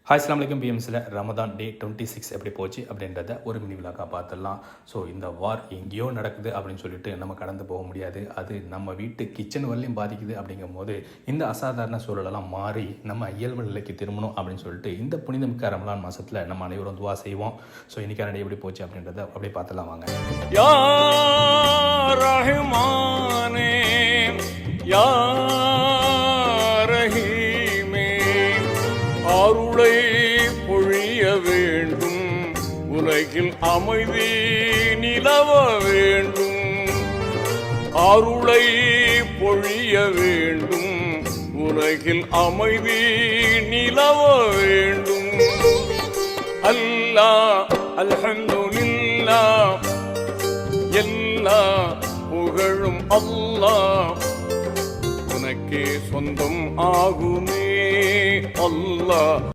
Hi அஸ்ஸலாமு அலைக்கும். பிஎம்சியில் ரமதான் டே 26 எப்படி போச்சு அப்படின்றத ஒரு மினி விலாக்காக பார்த்துடலாம். ஸோ இந்த வார் எங்கேயோ நடக்குது அப்படின்னு சொல்லிட்டு நம்ம கடந்து போக முடியாது. அது நம்ம வீட்டு கிச்சன் வரலையும் பாதிக்குது. அப்படிங்கும் போது இந்த அசாதாரண சூழலெல்லாம் மாறி நம்ம இயல்பு நிலைக்கு திரும்பணும் அப்படின்னு சொல்லிட்டு இந்த புனிதமிக்க ரமலான் மாதத்தில் நம்ம அனைவரும் துவா செய்வோம். ஸோ இன்றைக்கான டே எப்படி போச்சு அப்படின்றத அப்படியே பார்த்துலாம் வாங்க. யா ரஹ்மானே யா ரஹீமே, அருளை பொழிய வேண்டும், உலகில் அமைதி நிலவ வேண்டும். அருளை பொழிய வேண்டும், உலகில் அமைதி நிலவ வேண்டும். அல்லாஹ் அல்ஹம்துலில்லாஹ், எல்லா புகழும் அல்லாஹ் உனக்கே சொந்தம் ஆகுமே. அல்லாஹ்